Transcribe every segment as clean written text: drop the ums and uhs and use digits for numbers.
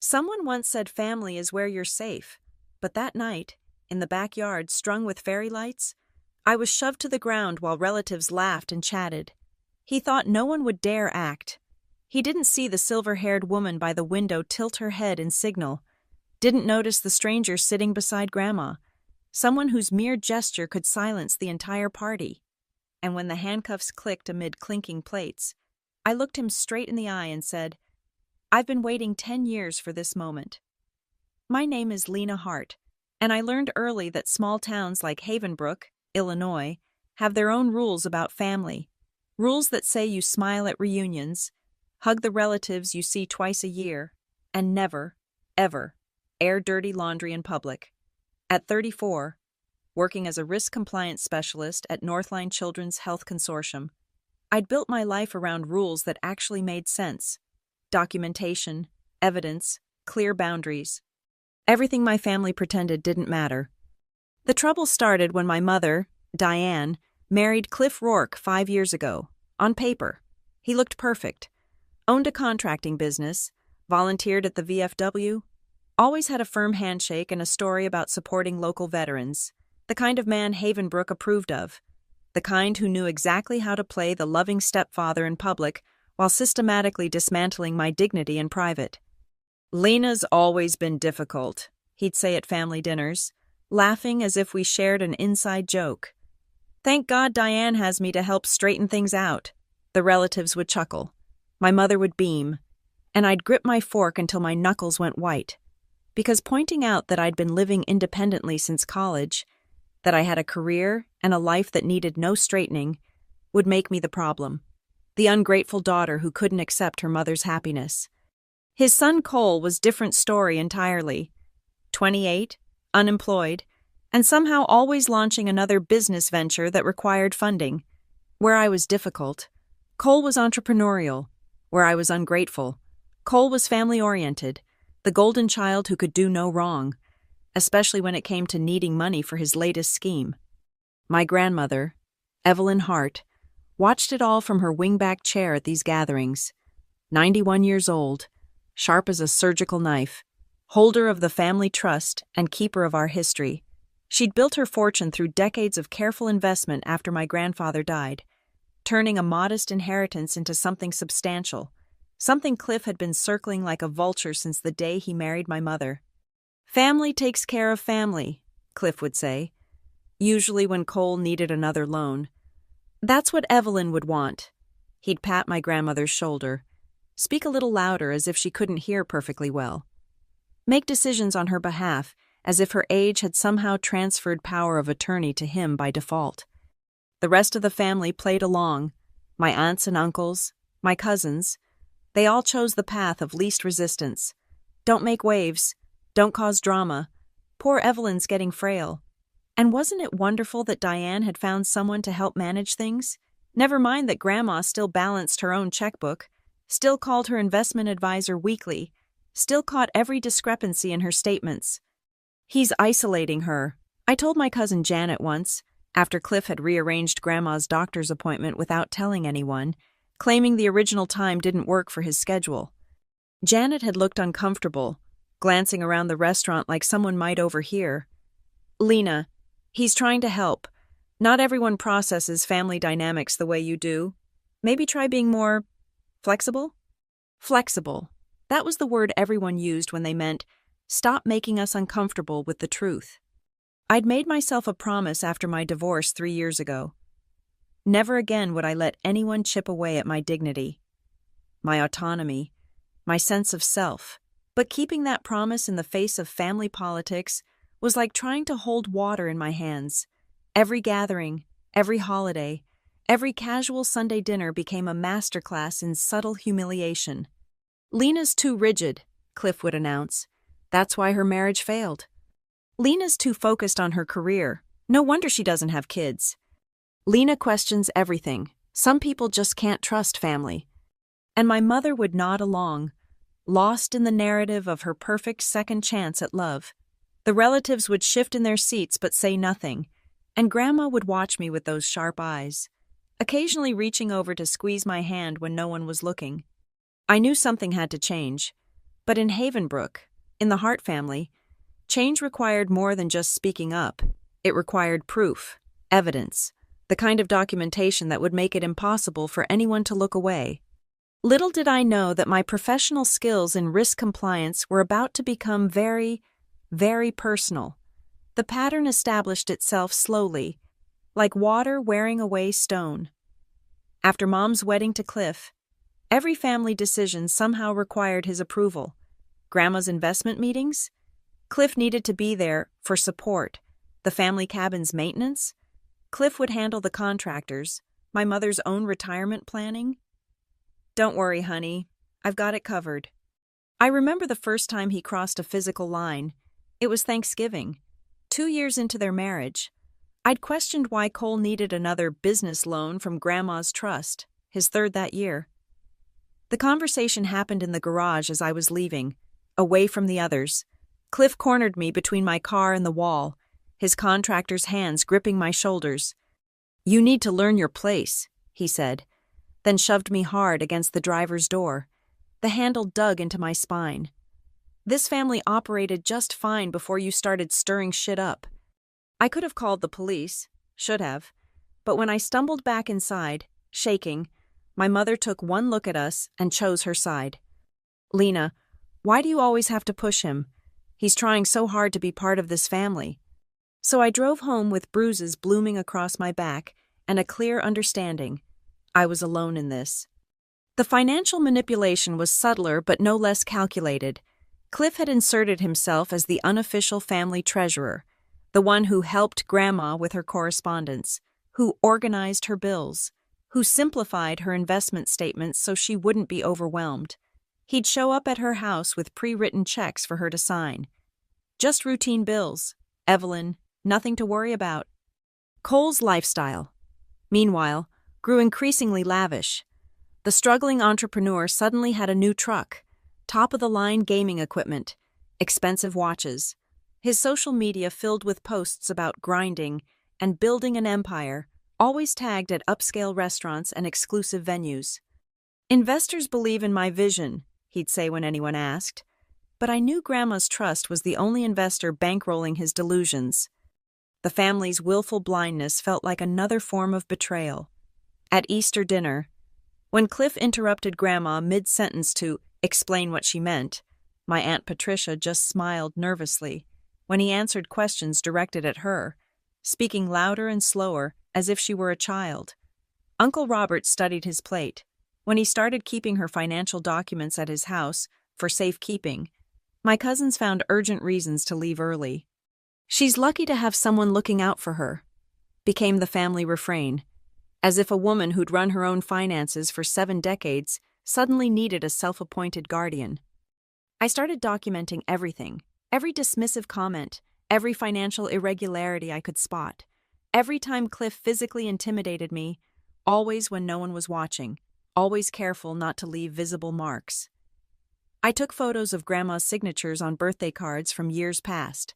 Someone once said family is where you're safe, but that night, in the backyard strung with fairy lights, I was shoved to the ground while relatives laughed and chatted. He thought no one would dare act. He didn't see the silver-haired woman by the window tilt her head in signal, didn't notice the stranger sitting beside Grandma, someone whose mere gesture could silence the entire party. And when the handcuffs clicked amid clinking plates, I looked him straight in the eye and said, "I've been waiting 10 years for this moment." My name is Lena Hart, and I learned early that small towns like Havenbrook, Illinois, have their own rules about family. Rules that say you smile at reunions, hug the relatives you see twice a year, and never, ever, air dirty laundry in public. At 34, working as a risk compliance specialist at Northline Children's Health Consortium, I'd built my life around rules that actually made sense. Documentation, evidence, clear boundaries. Everything my family pretended didn't matter. The trouble started when my mother, Diane, married Cliff Rourke 5 years ago. On paper, he looked perfect. Owned a contracting business, volunteered at the VFW, always had a firm handshake and a story about supporting local veterans, the kind of man Havenbrook approved of, the kind who knew exactly how to play the loving stepfather in public while systematically dismantling my dignity in private. "Lena's always been difficult," he'd say at family dinners, laughing as if we shared an inside joke. "Thank God Diane has me to help straighten things out," the relatives would chuckle. My mother would beam, and I'd grip my fork until my knuckles went white, because pointing out that I'd been living independently since college, that I had a career and a life that needed no straightening, would make me the problem, the ungrateful daughter who couldn't accept her mother's happiness. His son Cole was different story entirely. 28, unemployed, and somehow always launching another business venture that required funding. Where I was difficult, Cole was entrepreneurial. Where I was ungrateful, Cole was family-oriented, the golden child who could do no wrong, especially when it came to needing money for his latest scheme. My grandmother, Evelyn Hart, watched it all from her wingback chair at these gatherings. 91 years old, sharp as a surgical knife, holder of the family trust and keeper of our history. She'd built her fortune through decades of careful investment after my grandfather died, turning a modest inheritance into something substantial, something Cliff had been circling like a vulture since the day he married my mother. "Family takes care of family," Cliff would say, usually when Cole needed another loan. "That's what Evelyn would want." He'd pat my grandmother's shoulder, speak a little louder as if she couldn't hear perfectly well, make decisions on her behalf as if her age had somehow transferred power of attorney to him by default. The rest of the family played along, my aunts and uncles, my cousins. They all chose the path of least resistance. Don't make waves, don't cause drama. Poor Evelyn's getting frail. And wasn't it wonderful that Diane had found someone to help manage things? Never mind that Grandma still balanced her own checkbook, still called her investment advisor weekly, still caught every discrepancy in her statements. "He's isolating her," I told my cousin Janet once, after Cliff had rearranged Grandma's doctor's appointment without telling anyone, claiming the original time didn't work for his schedule. Janet had looked uncomfortable, glancing around the restaurant like someone might overhear. "Lena, he's trying to help. Not everyone processes family dynamics the way you do. Maybe try being more flexible?" Flexible. That was the word everyone used when they meant, stop making us uncomfortable with the truth. I'd made myself a promise after my divorce 3 years ago. Never again would I let anyone chip away at my dignity, my autonomy, my sense of self. But keeping that promise in the face of family politics was like trying to hold water in my hands. Every gathering, every holiday, every casual Sunday dinner became a masterclass in subtle humiliation. "Lena's too rigid," Cliff would announce. "That's why her marriage failed. Lena's too focused on her career. No wonder she doesn't have kids. Lena questions everything. Some people just can't trust family." And my mother would nod along, lost in the narrative of her perfect second chance at love. The relatives would shift in their seats but say nothing, and Grandma would watch me with those sharp eyes, occasionally reaching over to squeeze my hand when no one was looking. I knew something had to change, But in Havenbrook, in the Hart family, change required more than just speaking up. It required proof, evidence, the kind of documentation that would make it impossible for anyone to look away. Little did I know that my professional skills in risk compliance were about to become very, very personal. The pattern established itself slowly, like water wearing away stone. After Mom's wedding to Cliff, every family decision somehow required his approval. Grandma's investment meetings? Cliff needed to be there for support. The family cabin's maintenance? Cliff would handle the contractors. My mother's own retirement planning? Don't worry, honey. I've got it covered. I remember the first time he crossed a physical line. It was Thanksgiving, 2 years into their marriage. I'd questioned why Cole needed another business loan from Grandma's trust, his third that year. The conversation happened in the garage as I was leaving, away from the others. Cliff cornered me between my car and the wall, his contractor's hands gripping my shoulders. "You need to learn your place," he said, then shoved me hard against the driver's door. The handle dug into my spine. "This family operated just fine before you started stirring shit up." I could have called the police, should have, but when I stumbled back inside, shaking, my mother took one look at us and chose her side. "Lena, why do you always have to push him? He's trying so hard to be part of this family." So I drove home with bruises blooming across my back and a clear understanding. I was alone in this. The financial manipulation was subtler but no less calculated. Cliff had inserted himself as the unofficial family treasurer, the one who helped Grandma with her correspondence, who organized her bills, who simplified her investment statements so she wouldn't be overwhelmed. He'd show up at her house with pre-written checks for her to sign. Just routine bills. Evelyn, nothing to worry about. Cole's lifestyle, meanwhile, grew increasingly lavish. The struggling entrepreneur suddenly had a new truck, top-of-the-line gaming equipment, expensive watches. His social media filled with posts about grinding and building an empire, always tagged at upscale restaurants and exclusive venues. "Investors believe in my vision," he'd say when anyone asked. But I knew Grandma's trust was the only investor bankrolling his delusions. The family's willful blindness felt like another form of betrayal. At Easter dinner, when Cliff interrupted Grandma mid-sentence to explain what she meant, my Aunt Patricia just smiled nervously. When he answered questions directed at her, speaking louder and slower as if she were a child. Uncle Robert studied his plate. When he started keeping her financial documents at his house for safekeeping, my cousins found urgent reasons to leave early. "She's lucky to have someone looking out for her," became the family refrain, as if a woman who'd run her own finances for 7 decades suddenly needed a self-appointed guardian. I started documenting everything, every dismissive comment, every financial irregularity I could spot, every time Cliff physically intimidated me, always when no one was watching, always careful not to leave visible marks. I took photos of Grandma's signatures on birthday cards from years past,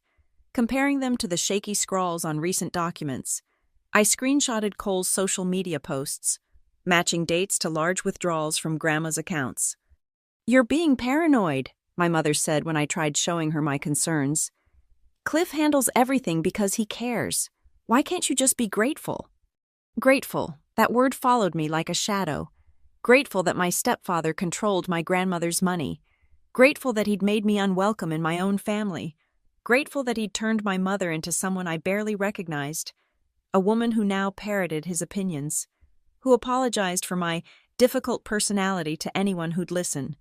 comparing them to the shaky scrawls on recent documents. I screenshotted Cole's social media posts, matching dates to large withdrawals from Grandma's accounts. "You're being paranoid," my mother said when I tried showing her my concerns. "Cliff handles everything because he cares. Why can't you just be grateful?" Grateful, that word followed me like a shadow. Grateful that my stepfather controlled my grandmother's money. Grateful that he'd made me unwelcome in my own family. Grateful that he'd turned my mother into someone I barely recognized. A woman who now parroted his opinions, who apologized for my difficult personality to anyone who'd listen.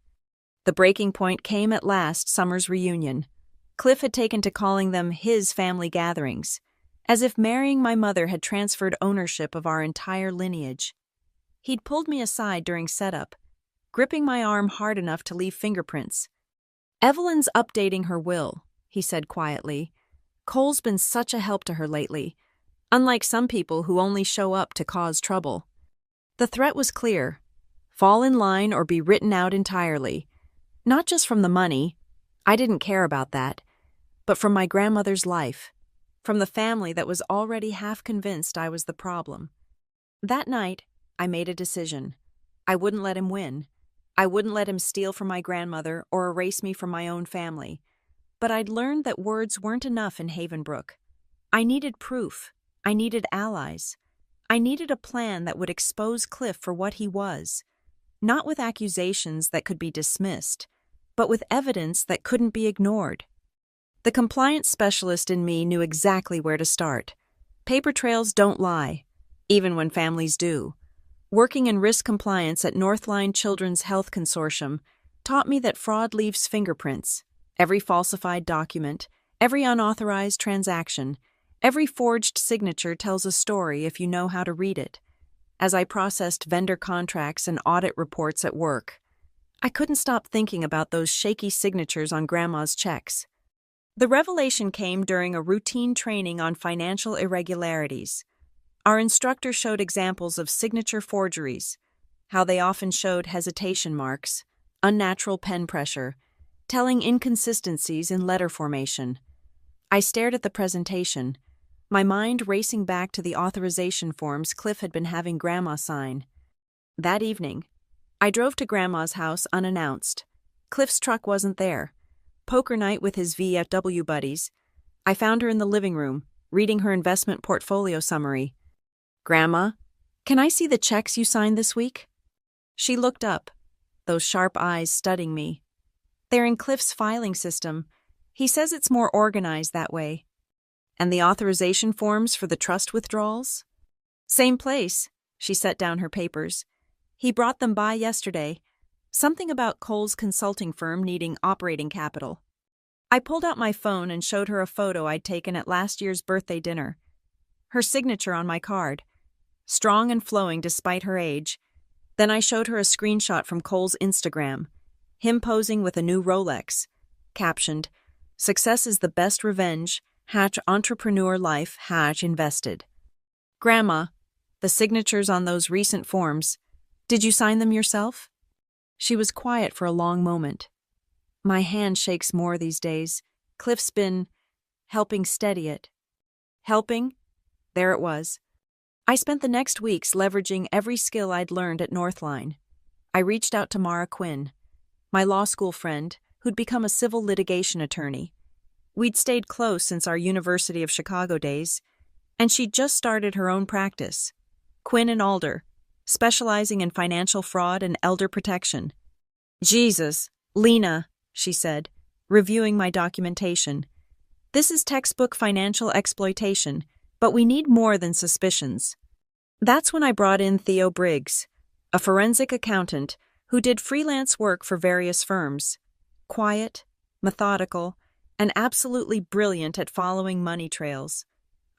The breaking point came at last summer's reunion. Cliff had taken to calling them his family gatherings, as if marrying my mother had transferred ownership of our entire lineage. He'd pulled me aside during setup, gripping my arm hard enough to leave fingerprints. "Evelyn's updating her will," he said quietly. "Cole's been such a help to her lately, unlike some people who only show up to cause trouble." The threat was clear: fall in line or be written out entirely. Not just from the money, I didn't care about that, but from my grandmother's life, from the family that was already half convinced I was the problem. That night, I made a decision. I wouldn't let him win. I wouldn't let him steal from my grandmother or erase me from my own family. But I'd learned that words weren't enough in Havenbrook. I needed proof. I needed allies. I needed a plan that would expose Cliff for what he was, not with accusations that could be dismissed, but with evidence that couldn't be ignored. The compliance specialist in me knew exactly where to start. Paper trails don't lie, even when families do. Working in risk compliance at Northline Children's Health Consortium taught me that fraud leaves fingerprints. Every falsified document, every unauthorized transaction, every forged signature tells a story if you know how to read it. As I processed vendor contracts and audit reports at work, I couldn't stop thinking about those shaky signatures on Grandma's checks. The revelation came during a routine training on financial irregularities. Our instructor showed examples of signature forgeries, how they often showed hesitation marks, unnatural pen pressure, telling inconsistencies in letter formation. I stared at the presentation, my mind racing back to the authorization forms Cliff had been having Grandma sign. That evening, I drove to Grandma's house unannounced. Cliff's truck wasn't there. Poker night with his VFW buddies. I found her in the living room, reading her investment portfolio summary. "Grandma, can I see the checks you signed this week?" She looked up, those sharp eyes studying me. "They're in Cliff's filing system. He says it's more organized that way." "And the authorization forms for the trust withdrawals?" "Same place." She set down her papers. "He brought them by yesterday. Something about Cole's consulting firm needing operating capital." I pulled out my phone and showed her a photo I'd taken at last year's birthday dinner. Her signature on my card, strong and flowing despite her age. Then I showed her a screenshot from Cole's Instagram, him posing with a new Rolex, captioned, "Success is the best revenge, #entrepreneur life, #invested." "Grandma, the signatures on those recent forms, did you sign them yourself?" She was quiet for a long moment. "My hand shakes more these days. Cliff's been helping steady it." Helping? There it was. I spent the next weeks leveraging every skill I'd learned at Northline. I reached out to Mara Quinn, my law school friend, who'd become a civil litigation attorney. We'd stayed close since our University of Chicago days, and she'd just started her own practice, Quinn and Alder, specializing in financial fraud and elder protection. "Jesus, Lena," she said, reviewing my documentation. "This is textbook financial exploitation, but we need more than suspicions." That's when I brought in Theo Briggs, a forensic accountant who did freelance work for various firms. Quiet, methodical, and absolutely brilliant at following money trails.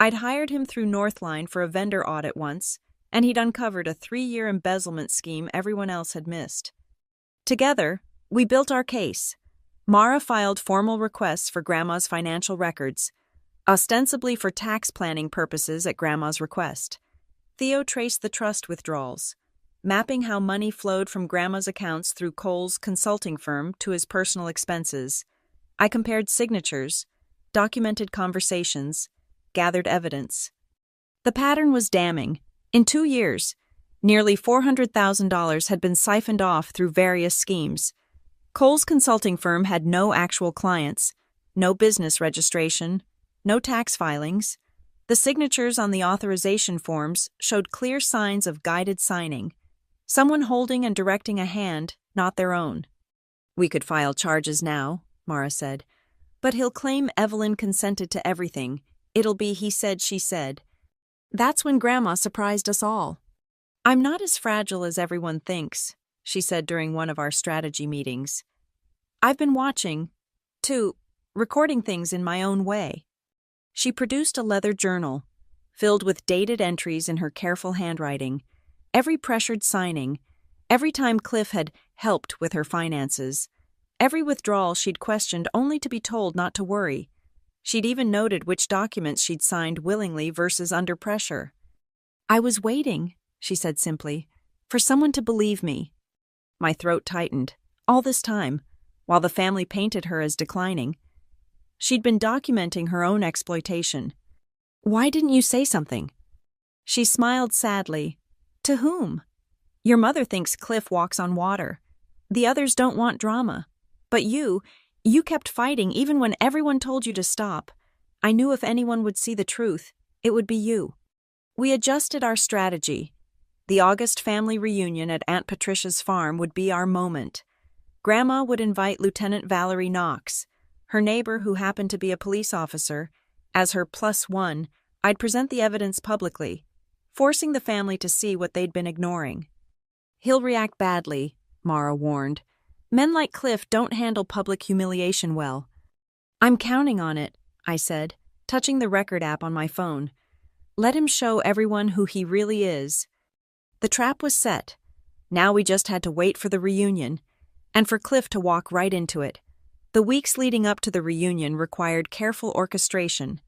I'd hired him through Northline for a vendor audit once, and he'd uncovered a 3-year embezzlement scheme everyone else had missed. Together, we built our case. Mara filed formal requests for Grandma's financial records, ostensibly for tax planning purposes at Grandma's request. Theo traced the trust withdrawals, mapping how money flowed from Grandma's accounts through Cole's consulting firm to his personal expenses. I compared signatures, documented conversations, gathered evidence. The pattern was damning. In 2 years, nearly $400,000 had been siphoned off through various schemes. Cole's consulting firm had no actual clients, no business registration, no tax filings. The signatures on the authorization forms showed clear signs of guided signing, someone holding and directing a hand, not their own. "We could file charges now," Mara said, "but he'll claim Evelyn consented to everything. It'll be he said, she said." That's when Grandma surprised us all. "I'm not as fragile as everyone thinks," she said during one of our strategy meetings. "I've been watching, too, recording things in my own way." She produced a leather journal, filled with dated entries in her careful handwriting, every pressured signing, every time Cliff had helped with her finances, every withdrawal she'd questioned only to be told not to worry. She'd even noted which documents she'd signed willingly versus under pressure. "I was waiting," she said simply, "for someone to believe me." My throat tightened. All this time, while the family painted her as declining, she'd been documenting her own exploitation. "Why didn't you say something?" She smiled sadly. "To whom? Your mother thinks Cliff walks on water. The others don't want drama. But you kept fighting even when everyone told you to stop. I knew if anyone would see the truth, it would be you. We adjusted our strategy. The August family reunion at Aunt Patricia's farm would be our moment. Grandma would invite Lieutenant Valerie Knox, her neighbor who happened to be a police officer. As her +1, I'd present the evidence publicly, forcing the family to see what they'd been ignoring. He'll react badly, Mara warned. Men like Cliff don't handle public humiliation well. I'm counting on it, I said, touching the record app on my phone. Let him show everyone who he really is. The trap was set. Now we just had to wait for the reunion, and for Cliff to walk right into it. The weeks leading up to the reunion required careful orchestration.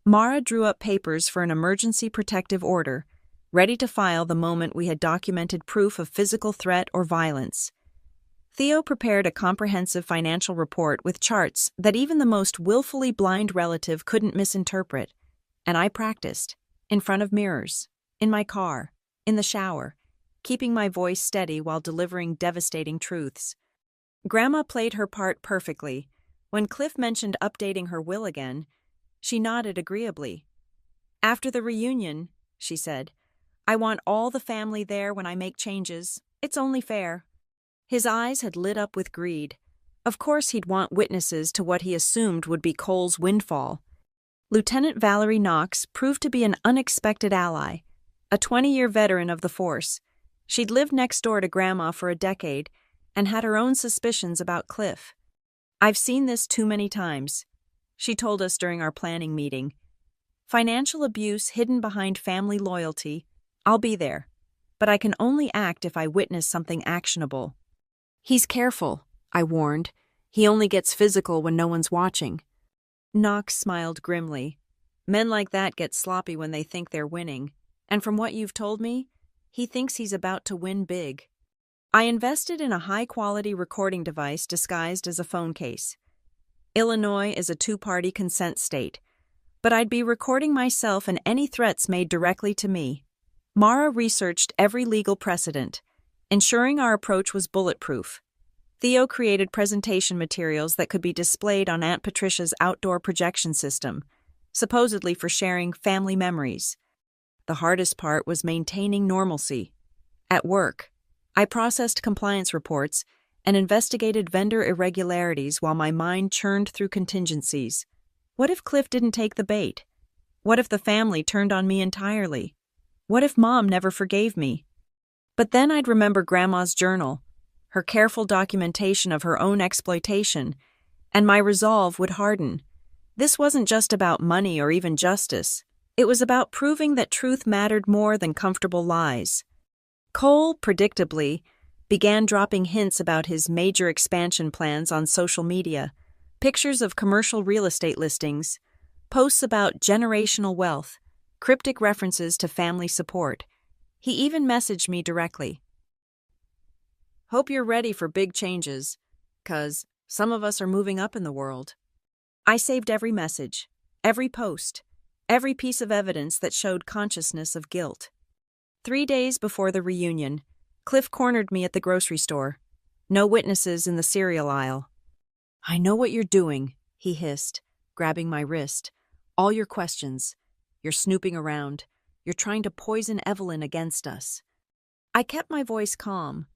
Mara drew up papers for an emergency protective order, ready to file the moment we had documented proof of physical threat or violence. Theo prepared a comprehensive financial report with charts that even the most willfully blind relative couldn't misinterpret, and I practiced, in front of mirrors, in my car, in the shower, keeping my voice steady while delivering devastating truths. Grandma played her part perfectly. When Cliff mentioned updating her will again, she nodded agreeably. After the reunion, she said, I want all the family there when I make changes. It's only fair. His eyes had lit up with greed. Of course he'd want witnesses to what he assumed would be Cole's windfall. Lieutenant Valerie Knox proved to be an unexpected ally, a 20-year veteran of the force. She'd lived next door to Grandma for a decade and had her own suspicions about Cliff. I've seen this too many times, she told us during our planning meeting. Financial abuse hidden behind family loyalty. I'll be there, but I can only act if I witness something actionable. He's careful, I warned. He only gets physical when no one's watching. Knox smiled grimly. Men like that get sloppy when they think they're winning, and from what you've told me, he thinks he's about to win big. I invested in a high-quality recording device disguised as a phone case. Illinois is a two-party consent state, but I'd be recording myself and any threats made directly to me. Mara researched every legal precedent, ensuring our approach was bulletproof. Theo created presentation materials that could be displayed on Aunt Patricia's outdoor projection system, supposedly for sharing family memories. The hardest part was maintaining normalcy. At work, I processed compliance reports and investigated vendor irregularities while my mind churned through contingencies. What if Cliff didn't take the bait? What if the family turned on me entirely? What if Mom never forgave me? But then I'd remember Grandma's journal, her careful documentation of her own exploitation, and my resolve would harden. This wasn't just about money or even justice. It was about proving that truth mattered more than comfortable lies. Cole, predictably, began dropping hints about his major expansion plans on social media, pictures of commercial real estate listings, posts about generational wealth, cryptic references to family support. He even messaged me directly. Hope you're ready for big changes, 'cause some of us are moving up in the world. I saved every message, every post, every piece of evidence that showed consciousness of guilt. 3 days before the reunion, Cliff cornered me at the grocery store. No witnesses in the cereal aisle. I know what you're doing, he hissed, grabbing my wrist. All your questions. You're snooping around. You're trying to poison Evelyn against us. I kept my voice calm,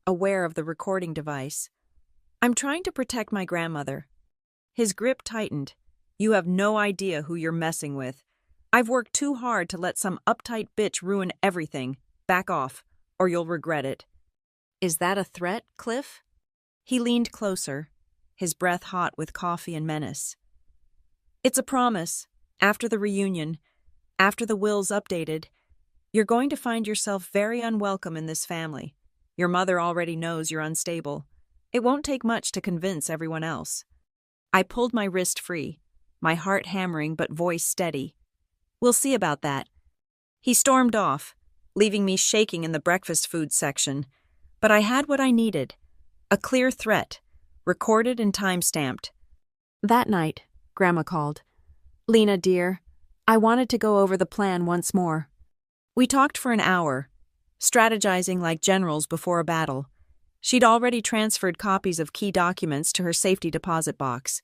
aware of the recording device. I'm trying to protect my grandmother. His grip tightened. You have no idea who you're messing with. I've worked too hard to let some uptight bitch ruin everything. Back off, or you'll regret it. Is that a threat, Cliff? He leaned closer, his breath hot with coffee and menace. It's a promise. After the reunion, after the will's updated, you're going to find yourself very unwelcome in this family. Your mother already knows you're unstable. It won't take much to convince everyone else. I pulled my wrist free, my heart hammering but voice steady. We'll see about that. He stormed off, leaving me shaking in the breakfast food section. But I had what I needed, a clear threat, recorded and time-stamped. That night, Grandma called. Lena, dear, I wanted to go over the plan once more. We talked for an hour, strategizing like generals before a battle. She'd already transferred copies of key documents to her safety deposit box,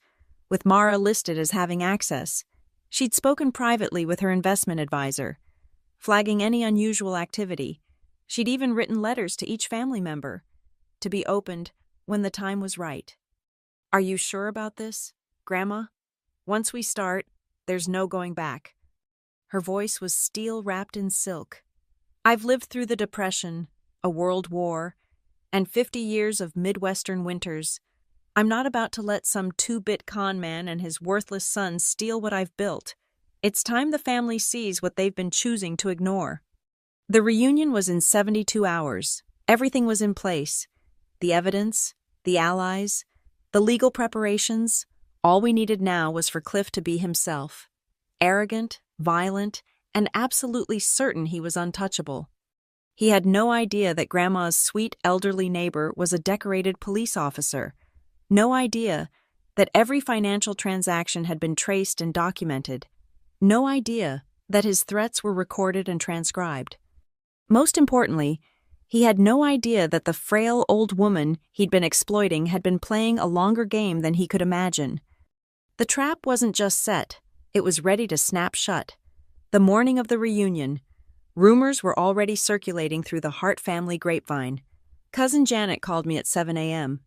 with Mara listed as having access. She'd spoken privately with her investment advisor, flagging any unusual activity. She'd even written letters to each family member, to be opened when the time was right. "Are you sure about this, Grandma? Once we start, there's no going back." Her voice was steel wrapped in silk. "I've lived through the Depression, a world war, and 50 years of Midwestern winters. I'm not about to let some two-bit con man and his worthless son steal what I've built. It's time the family sees what they've been choosing to ignore." The reunion was in 72 hours. Everything was in place. The evidence, the allies, the legal preparations. All we needed now was for Cliff to be himself. Arrogant, violent, and absolutely certain he was untouchable. He had no idea that Grandma's sweet elderly neighbor was a decorated police officer. No idea that every financial transaction had been traced and documented. No idea that his threats were recorded and transcribed. Most importantly, he had no idea that the frail old woman he'd been exploiting had been playing a longer game than he could imagine. The trap wasn't just set, it was ready to snap shut. The morning of the reunion, rumors were already circulating through the Hart family grapevine. Cousin Janet called me at 7 a.m.,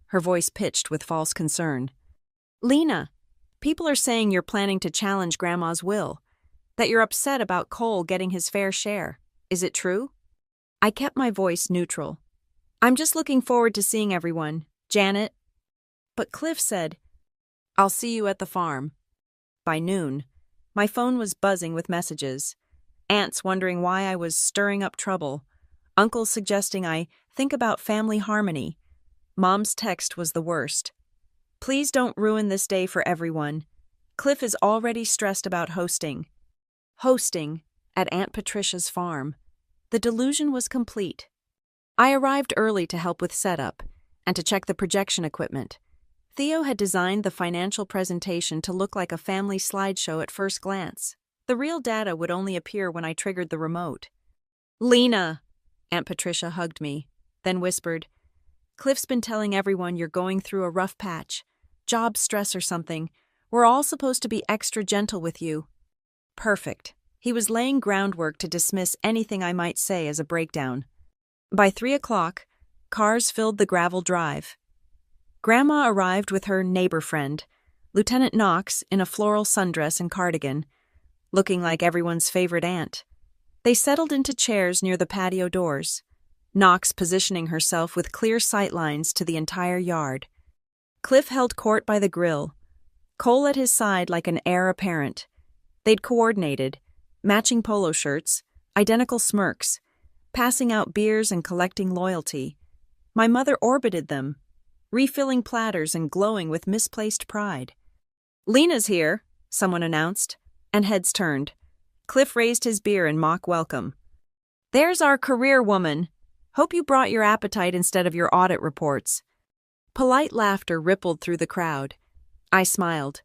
her voice pitched with false concern. "Lena, people are saying you're planning to challenge Grandma's will, that you're upset about Cole getting his fair share. Is it true?" I kept my voice neutral. "I'm just looking forward to seeing everyone, Janet." But Cliff said, "I'll see you at the farm." By noon, my phone was buzzing with messages. Aunts wondering why I was stirring up trouble. Uncles suggesting I think about family harmony. Mom's text was the worst. "Please don't ruin this day for everyone. Cliff is already stressed about hosting." Hosting at Aunt Patricia's farm. The delusion was complete. I arrived early to help with setup and to check the projection equipment. Theo had designed the financial presentation to look like a family slideshow at first glance. The real data would only appear when I triggered the remote. "Lena!" Aunt Patricia hugged me, then whispered, "Cliff's been telling everyone you're going through a rough patch, job stress or something. We're all supposed to be extra gentle with you." Perfect. He was laying groundwork to dismiss anything I might say as a breakdown. By 3 o'clock, cars filled the gravel drive. Grandma arrived with her neighbor friend, Lieutenant Knox, in a floral sundress and cardigan, looking like everyone's favorite aunt. They settled into chairs near the patio doors, Knox positioning herself with clear sightlines to the entire yard. Cliff held court by the grill, Cole at his side like an heir apparent. They'd coordinated, matching polo shirts, identical smirks, passing out beers and collecting loyalty. My mother orbited them, refilling platters and glowing with misplaced pride. "Lena's here," someone announced, and heads turned. Cliff raised his beer in mock welcome. "There's our career woman. Hope you brought your appetite instead of your audit reports." Polite laughter rippled through the crowd. I smiled,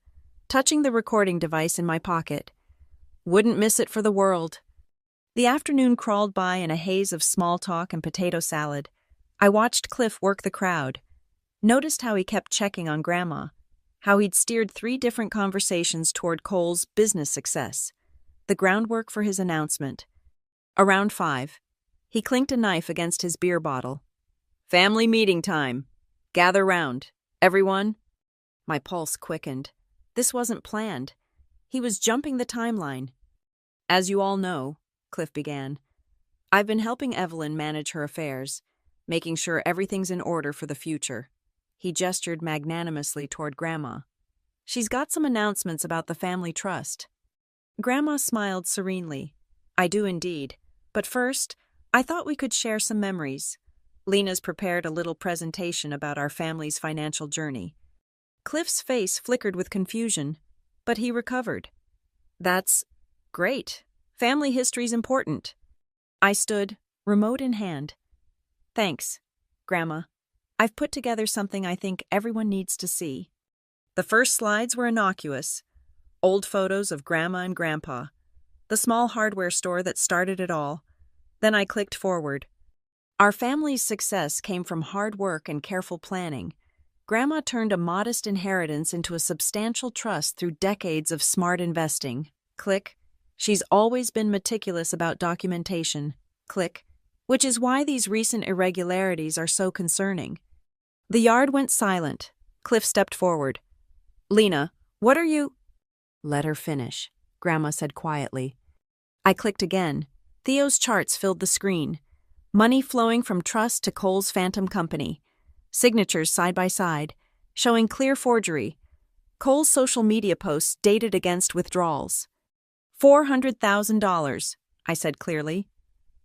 touching the recording device in my pocket. Wouldn't miss it for the world. The afternoon crawled by in a haze of small talk and potato salad. I watched Cliff work the crowd. Noticed how he kept checking on Grandma, how he'd steered 3 different conversations toward Cole's business success, the groundwork for his announcement. Around 5, he clinked a knife against his beer bottle. "Family meeting time. Gather round. Everyone?" My pulse quickened. This wasn't planned. He was jumping the timeline. "As you all know," Cliff began, "I've been helping Evelyn manage her affairs, making sure everything's in order for the future." He gestured magnanimously toward Grandma. "She's got some announcements about the family trust." Grandma smiled serenely. "I do indeed. But first, I thought we could share some memories." Lena's prepared a little presentation about our family's financial journey. Cliff's face flickered with confusion, but he recovered. "That's great. Family history's important." I stood, remote in hand. "Thanks, Grandma. I've put together something I think everyone needs to see." The first slides were innocuous. Old photos of Grandma and Grandpa, the small hardware store that started it all. Then I clicked forward. Our family's success came from hard work and careful planning. Grandma turned a modest inheritance into a substantial trust through decades of smart investing. Click. She's always been meticulous about documentation. Click. Which is why these recent irregularities are so concerning. The yard went silent. Cliff stepped forward. Lena, what are you? Let her finish, Grandma said quietly. I clicked again. Theo's charts filled the screen. Money flowing from trust to Cole's phantom company. Signatures side by side, showing clear forgery. Cole's social media posts dated against withdrawals. $400,000, I said clearly.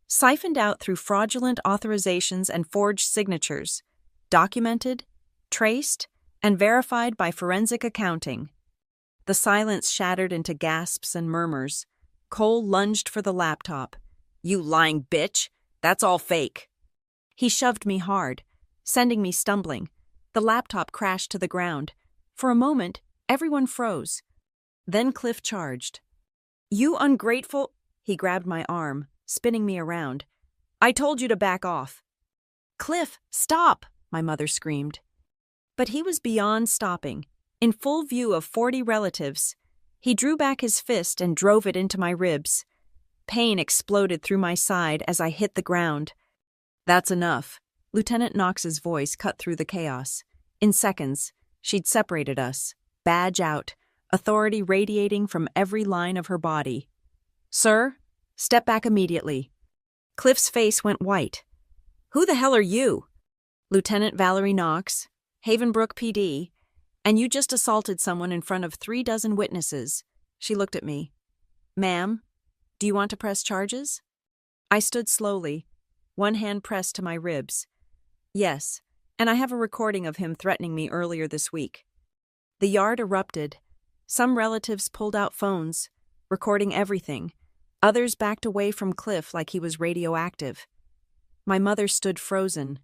Siphoned out through fraudulent authorizations and forged signatures. Documented, traced, and verified by forensic accounting. The silence shattered into gasps and murmurs. Cole lunged for the laptop. You lying bitch! That's all fake. He shoved me hard, sending me stumbling. The laptop crashed to the ground. For a moment, everyone froze. Then Cliff charged. You ungrateful... He grabbed my arm, spinning me around. I told you to back off. Cliff, stop! My mother screamed. But he was beyond stopping. In full view of 40 relatives, he drew back his fist and drove it into my ribs. Pain exploded through my side as I hit the ground. That's enough. Lieutenant Knox's voice cut through the chaos. In seconds, she'd separated us, badge out, authority radiating from every line of her body. Sir, step back immediately. Cliff's face went white. Who the hell are you? Lieutenant Valerie Knox, Havenbrook PD, and you just assaulted someone in front of 36 witnesses. She looked at me. Ma'am, do you want to press charges? I stood slowly, one hand pressed to my ribs. Yes, and I have a recording of him threatening me earlier this week. The yard erupted. Some relatives pulled out phones, recording everything. Others backed away from Cliff like he was radioactive. My mother stood frozen,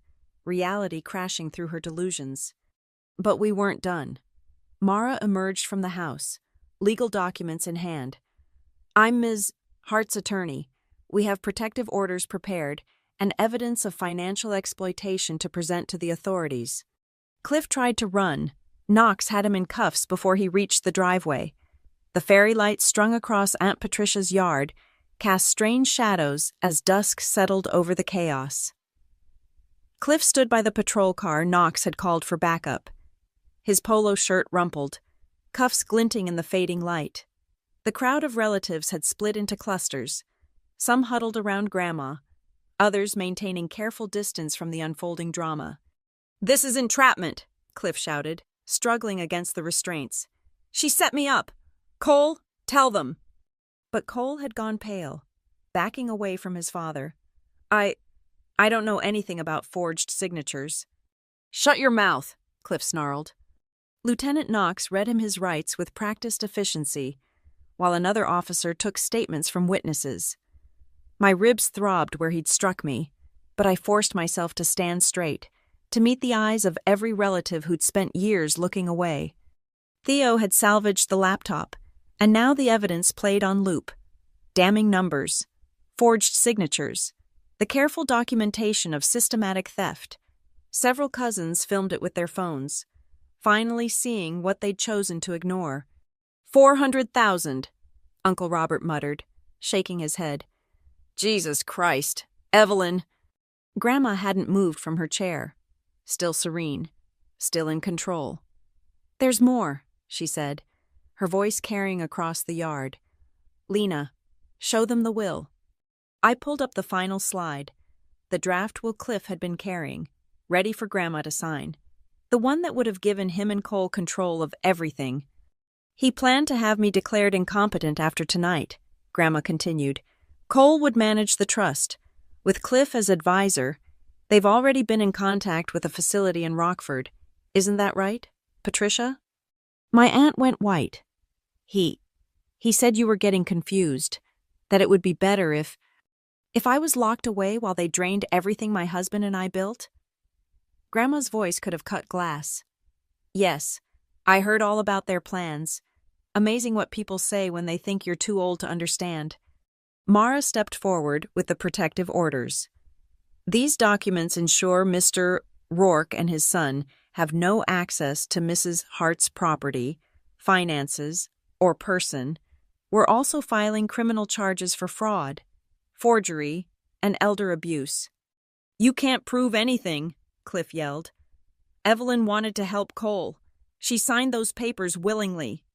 reality crashing through her delusions. But we weren't done. Mara emerged from the house, legal documents in hand. I'm Ms. Hart's attorney. We have protective orders prepared and evidence of financial exploitation to present to the authorities. Cliff tried to run. Knox had him in cuffs before he reached the driveway. The fairy lights strung across Aunt Patricia's yard cast strange shadows as dusk settled over the chaos. Cliff stood by the patrol car Knox had called for backup. His polo shirt rumpled, cuffs glinting in the fading light. The crowd of relatives had split into clusters, some huddled around Grandma, others maintaining careful distance from the unfolding drama. This is entrapment, Cliff shouted, struggling against the restraints. She set me up. Cole, tell them. But Cole had gone pale, backing away from his father. I don't know anything about forged signatures. Shut your mouth, Cliff snarled. Lieutenant Knox read him his rights with practiced efficiency, while another officer took statements from witnesses. My ribs throbbed where he'd struck me, but I forced myself to stand straight, to meet the eyes of every relative who'd spent years looking away. Theo had salvaged the laptop, and now the evidence played on loop. Damning numbers, forged signatures, the careful documentation of systematic theft. Several cousins filmed it with their phones, finally seeing what they'd chosen to ignore. 400,000, Uncle Robert muttered, shaking his head. Jesus Christ, Evelyn. Grandma hadn't moved from her chair, still serene, still in control. There's more, she said, her voice carrying across the yard. Lena, show them the will. I pulled up the final slide, the draft will Cliff had been carrying, ready for Grandma to sign. The one that would have given him and Cole control of everything. He planned to have me declared incompetent after tonight, Grandma continued. Cole would manage the trust. With Cliff as advisor, they've already been in contact with a facility in Rockford. Isn't that right, Patricia? My aunt went white. He said you were getting confused, that it would be better if I was locked away while they drained everything my husband and I built. Grandma's voice could have cut glass. Yes, I heard all about their plans. Amazing what people say when they think you're too old to understand. Mara stepped forward with the protective orders. These documents ensure Mr. Rourke and his son have no access to Mrs. Hart's property, finances, or person. We're also filing criminal charges for fraud, forgery, and elder abuse. You can't prove anything, Cliff yelled. Evelyn wanted to help Cole. She signed those papers willingly.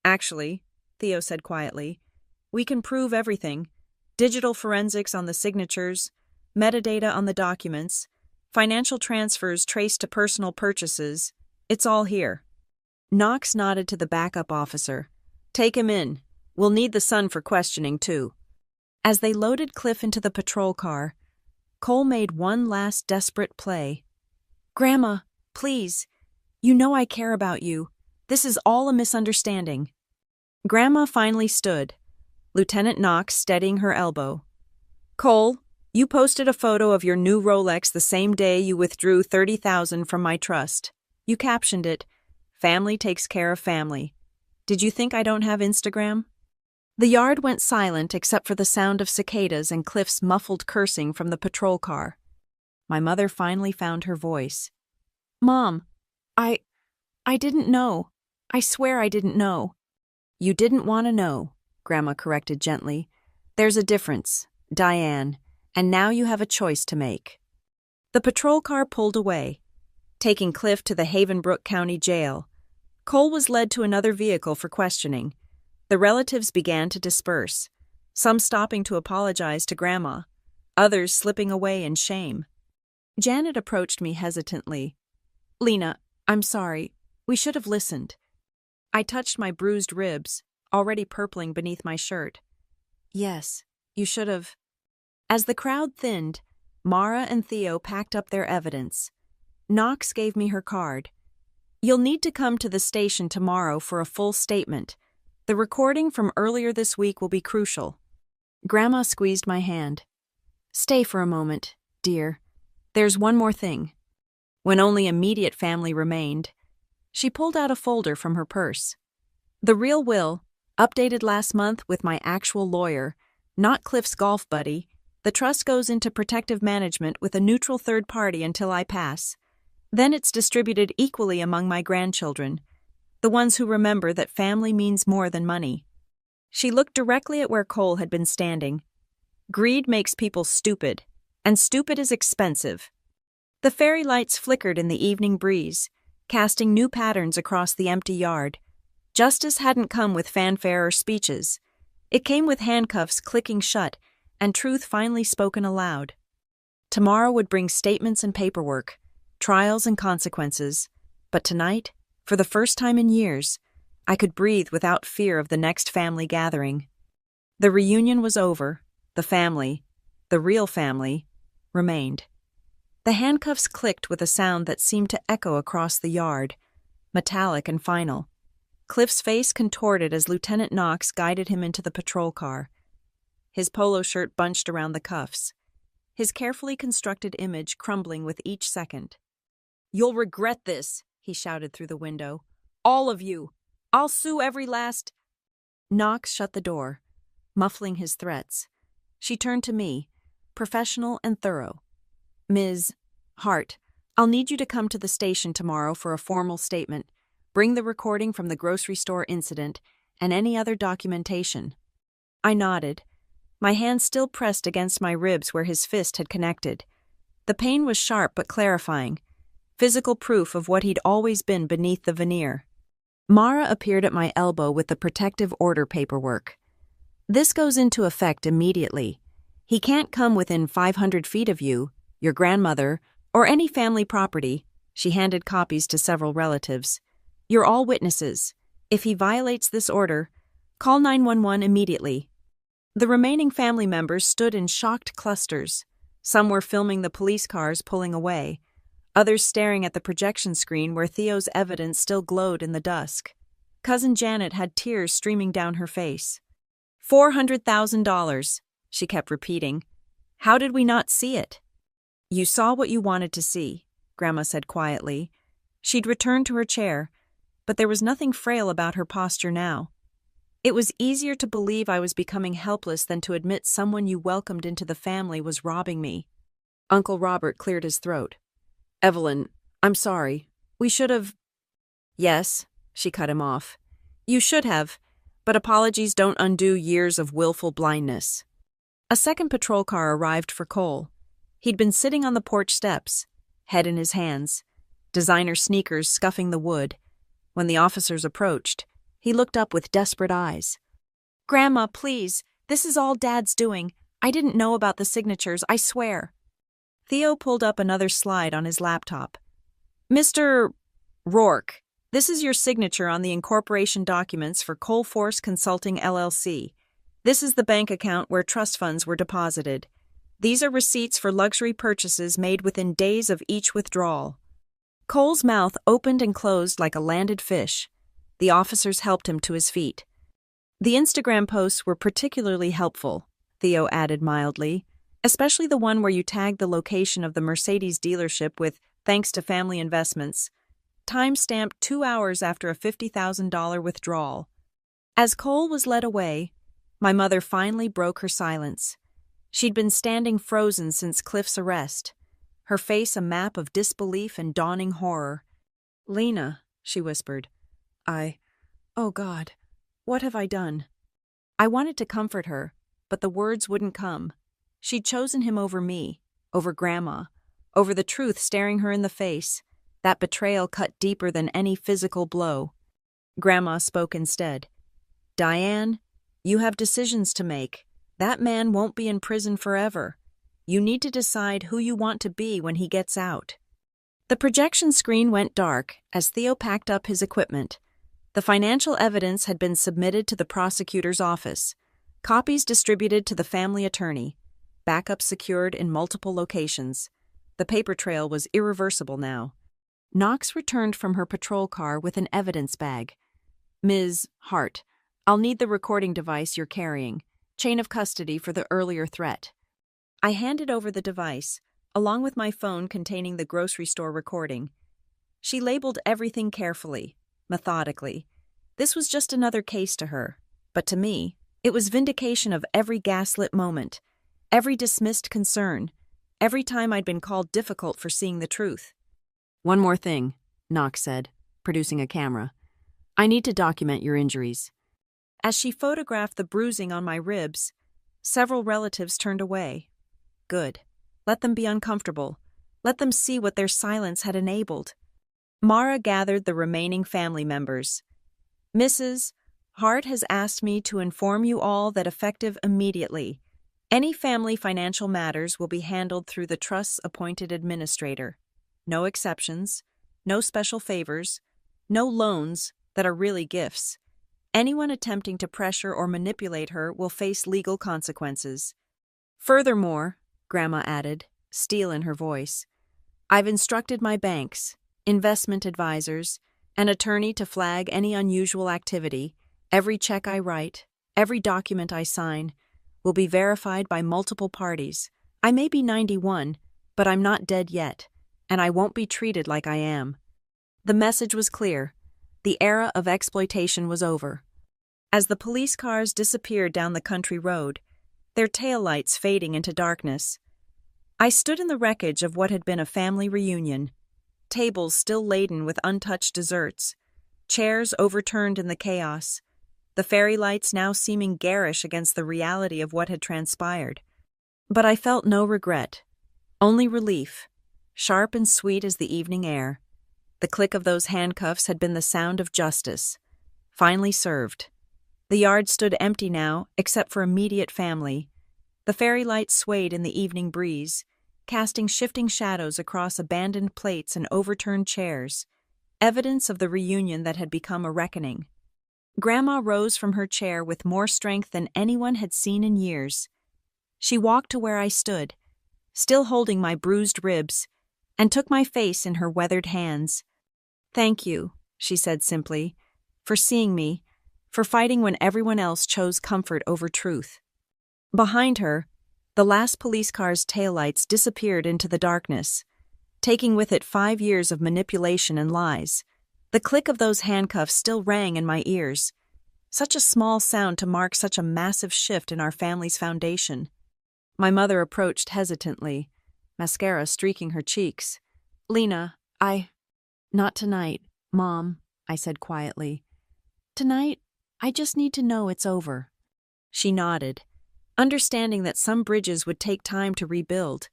Actually, Theo said quietly, we can prove everything. Digital forensics on the signatures, metadata on the documents, financial transfers traced to personal purchases. It's all here. Knox nodded to the backup officer. Take him in. We'll need the son for questioning, too. As they loaded Cliff into the patrol car, Cole made one last desperate play. Grandma, please. You know I care about you. This is all a misunderstanding. Grandma finally stood, Lieutenant Knox steadying her elbow. Cole, you posted a photo of your new Rolex the same day you withdrew $30,000 from my trust. You captioned it, "Family takes care of family." Did you think I don't have Instagram? The yard went silent except for the sound of cicadas and Cliff's muffled cursing from the patrol car. My mother finally found her voice. Mom, I didn't know. I swear I didn't know. You didn't want to know, Grandma corrected gently. There's a difference, Diane, and now you have a choice to make. The patrol car pulled away, taking Cliff to the Havenbrook County Jail. Cole was led to another vehicle for questioning. The relatives began to disperse, some stopping to apologize to Grandma, others slipping away in shame. Janet approached me hesitantly. Lena, I'm sorry. We should have listened. I touched my bruised ribs, already purpling beneath my shirt. Yes, you should have. As the crowd thinned, Mara and Theo packed up their evidence. Knox gave me her card. You'll need to come to the station tomorrow for a full statement. The recording from earlier this week will be crucial. Grandma squeezed my hand. Stay for a moment, dear. There's one more thing. When only immediate family remained, she pulled out a folder from her purse. The real will, updated last month with my actual lawyer, not Cliff's golf buddy. The trust goes into protective management with a neutral third party until I pass. Then it's distributed equally among my grandchildren, the ones who remember that family means more than money. She looked directly at where Cole had been standing. Greed makes people stupid, and stupid is expensive. The fairy lights flickered in the evening breeze, casting new patterns across the empty yard. Justice hadn't come with fanfare or speeches. It came with handcuffs clicking shut and truth finally spoken aloud. Tomorrow would bring statements and paperwork, trials and consequences, but tonight, for the first time in years, I could breathe without fear of the next family gathering. The reunion was over. The family, the real family, remained. The handcuffs clicked with a sound that seemed to echo across the yard, metallic and final. Cliff's face contorted as Lieutenant Knox guided him into the patrol car, his polo shirt bunched around the cuffs, his carefully constructed image crumbling with each second. "You'll regret this," he shouted through the window. "All of you. I'll sue every last—" Knox shut the door, muffling his threats. She turned to me, professional and thorough. "Ms. Hart, I'll need you to come to the station tomorrow for a formal statement. Bring the recording from the grocery store incident and any other documentation." I nodded, my hand still pressed against my ribs where his fist had connected. The pain was sharp but clarifying, physical proof of what he'd always been beneath the veneer. Mara appeared at my elbow with the protective order paperwork. "This goes into effect immediately. He can't come within 500 feet of you, your grandmother, or any family property." She handed copies to several relatives. "You're all witnesses. If he violates this order, call 911 immediately." The remaining family members stood in shocked clusters. Some were filming the police cars pulling away, others staring at the projection screen where Theo's evidence still glowed in the dusk. Cousin Janet had tears streaming down her face. $400,000, she kept repeating. How did we not see it? "You saw what you wanted to see," Grandma said quietly. She'd returned to her chair, but there was nothing frail about her posture now. It was easier to believe I was becoming helpless than to admit someone you welcomed into the family was robbing me. Uncle Robert cleared his throat. Evelyn, I'm sorry. We should have. Yes, she cut him off. You should have, but apologies don't undo years of willful blindness. A second patrol car arrived for Cole. He'd been sitting on the porch steps, head in his hands, designer sneakers scuffing the wood. When the officers approached, he looked up with desperate eyes. Grandma, please, this is all Dad's doing. I didn't know about the signatures, I swear. Theo pulled up another slide on his laptop. Mr. Rourke, this is your signature on the incorporation documents for Cole Force Consulting LLC. This is the bank account where trust funds were deposited. These are receipts for luxury purchases made within days of each withdrawal. Cole's mouth opened and closed like a landed fish. The officers helped him to his feet. The Instagram posts were particularly helpful, Theo added mildly, especially the one where you tagged the location of the Mercedes dealership with "Thanks to family investments." Time-stamped 2 hours after a $50,000 withdrawal. As Cole was led away, my mother finally broke her silence. She'd been standing frozen since Cliff's arrest, her face a map of disbelief and dawning horror. Lena, she whispered. Oh God, what have I done? I wanted to comfort her, but the words wouldn't come. She'd chosen him over me, over Grandma, over the truth staring her in the face. That betrayal cut deeper than any physical blow. Grandma spoke instead. Diane, you have decisions to make. That man won't be in prison forever. You need to decide who you want to be when he gets out. The projection screen went dark as Theo packed up his equipment. The financial evidence had been submitted to the prosecutor's office, copies distributed to the family attorney, backups secured in multiple locations. The paper trail was irreversible now. Knox returned from her patrol car with an evidence bag. Ms. Hart, I'll need the recording device you're carrying. Chain of custody for the earlier threat. I handed over the device, along with my phone containing the grocery store recording. She labeled everything carefully, methodically. This was just another case to her, but to me, it was vindication of every gaslit moment, every dismissed concern, every time I'd been called difficult for seeing the truth. One more thing, Knox said, producing a camera. I need to document your injuries. As she photographed the bruising on my ribs, several relatives turned away. Good. Let them be uncomfortable. Let them see what their silence had enabled. Mara gathered the remaining family members. Mrs. Hart has asked me to inform you all that effective immediately, any family financial matters will be handled through the Trust's appointed administrator. No exceptions, no special favors, no loans that are really gifts. Anyone attempting to pressure or manipulate her will face legal consequences. Furthermore, Grandma added, steel in her voice, I've instructed my banks, investment advisors, an attorney to flag any unusual activity. Every check I write, every document I sign, will be verified by multiple parties. I may be 91, but I'm not dead yet, and I won't be treated like I am. The message was clear. The era of exploitation was over. As the police cars disappeared down the country road, their taillights fading into darkness, I stood in the wreckage of what had been a family reunion, tables still laden with untouched desserts, chairs overturned in the chaos, the fairy lights now seeming garish against the reality of what had transpired. But I felt no regret, only relief, sharp and sweet as the evening air. The click of those handcuffs had been the sound of justice, finally served. The yard stood empty now, except for immediate family. The fairy lights swayed in the evening breeze, casting shifting shadows across abandoned plates and overturned chairs, evidence of the reunion that had become a reckoning. Grandma rose from her chair with more strength than anyone had seen in years. She walked to where I stood, still holding my bruised ribs, and took my face in her weathered hands. Thank you, she said simply, for seeing me, for fighting when everyone else chose comfort over truth. Behind her, the last police car's taillights disappeared into the darkness, taking with it 5 years of manipulation and lies. The click of those handcuffs still rang in my ears. Such a small sound to mark such a massive shift in our family's foundation. My mother approached hesitantly, mascara streaking her cheeks. "Lena, Not tonight, Mom," I said quietly. "Tonight, I just need to know it's over." She nodded, understanding that some bridges would take time to rebuild,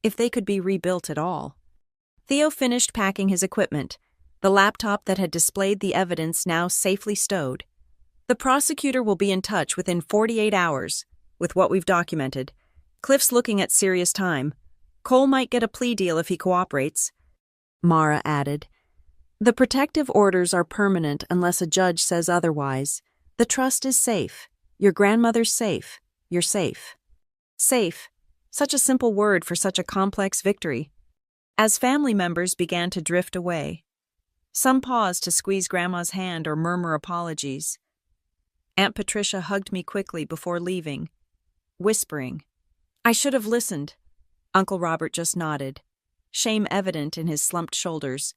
if they could be rebuilt at all. Theo finished packing his equipment, the laptop that had displayed the evidence now safely stowed. "The prosecutor will be in touch within 48 hours, with what we've documented. Cliff's looking at serious time. Cole might get a plea deal if he cooperates," Mara added. "The protective orders are permanent unless a judge says otherwise. The trust is safe. Your grandmother's safe. You're safe." Safe. Such a simple word for such a complex victory. As family members began to drift away, some paused to squeeze Grandma's hand or murmur apologies. Aunt Patricia hugged me quickly before leaving, whispering, "I should have listened." Uncle Robert just nodded, shame evident in his slumped shoulders.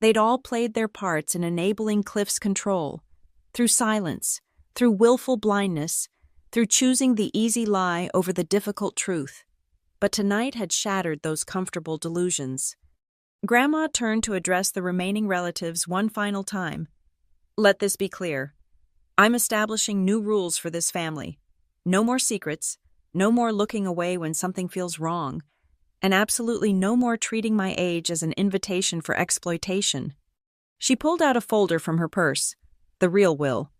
They'd all played their parts in enabling Cliff's control, through silence, through willful blindness, through choosing the easy lie over the difficult truth. But tonight had shattered those comfortable delusions. Grandma turned to address the remaining relatives one final time. "Let this be clear. I'm establishing new rules for this family. No more secrets, no more looking away when something feels wrong, and absolutely no more treating my age as an invitation for exploitation." She pulled out a folder from her purse, the real will,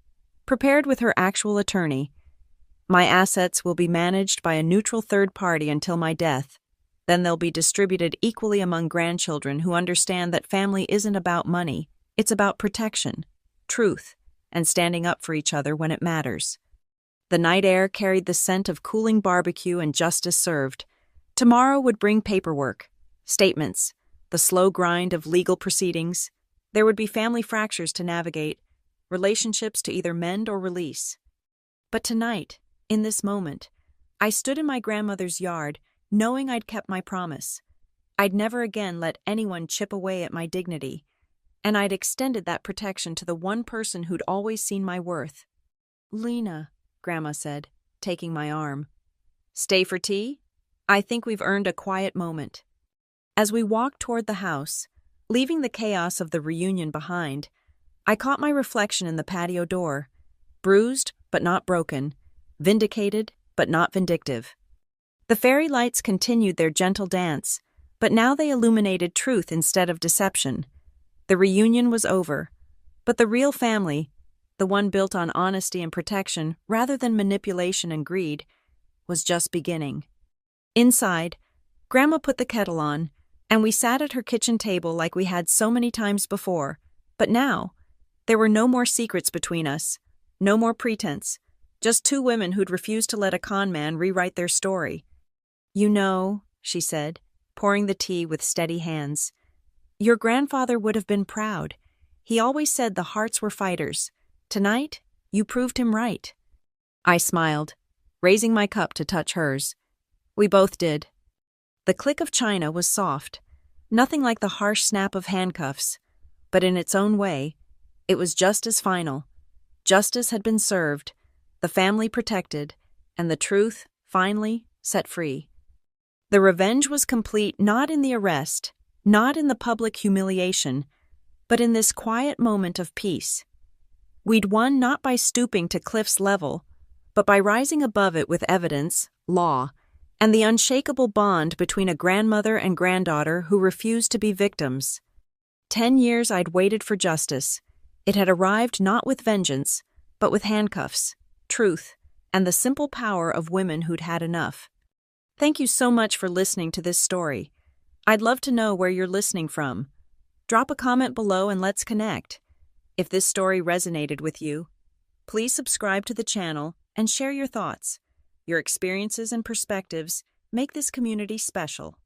prepared with her actual attorney. "My assets will be managed by a neutral third party until my death. Then they'll be distributed equally among grandchildren who understand that family isn't about money, it's about protection, truth, and standing up for each other when it matters." The night air carried the scent of cooling barbecue and justice served. Tomorrow would bring paperwork, statements, the slow grind of legal proceedings. There would be family fractures to navigate, relationships to either mend or release. But tonight, in this moment, I stood in my grandmother's yard, knowing I'd kept my promise. I'd never again let anyone chip away at my dignity, and I'd extended that protection to the one person who'd always seen my worth. "Lena," Grandma said, taking my arm. "Stay for tea? I think we've earned a quiet moment." As we walked toward the house, leaving the chaos of the reunion behind, I caught my reflection in the patio door, bruised but not broken, vindicated but not vindictive. The fairy lights continued their gentle dance, but now they illuminated truth instead of deception. The reunion was over, but the real family, the one built on honesty and protection rather than manipulation and greed, was just beginning. Inside, Grandma put the kettle on, and we sat at her kitchen table like we had so many times before, but now, there were no more secrets between us, no more pretense, just two women who'd refused to let a con man rewrite their story. "You know," she said, pouring the tea with steady hands, "your grandfather would have been proud. He always said the hearts were fighters. Tonight, you proved him right." I smiled, raising my cup to touch hers. We both did. The click of china was soft, nothing like the harsh snap of handcuffs, but in its own way, it was just as final. Justice had been served, the family protected, and the truth, finally, set free. The revenge was complete not in the arrest, not in the public humiliation, but in this quiet moment of peace. We'd won not by stooping to Cliff's level, but by rising above it with evidence, law, and the unshakable bond between a grandmother and granddaughter who refused to be victims. 10 years I'd waited for justice. It had arrived not with vengeance, but with handcuffs, truth, and the simple power of women who'd had enough. Thank you so much for listening to this story. I'd love to know where you're listening from. Drop a comment below and let's connect. If this story resonated with you, please subscribe to the channel and share your thoughts. Your experiences and perspectives make this community special.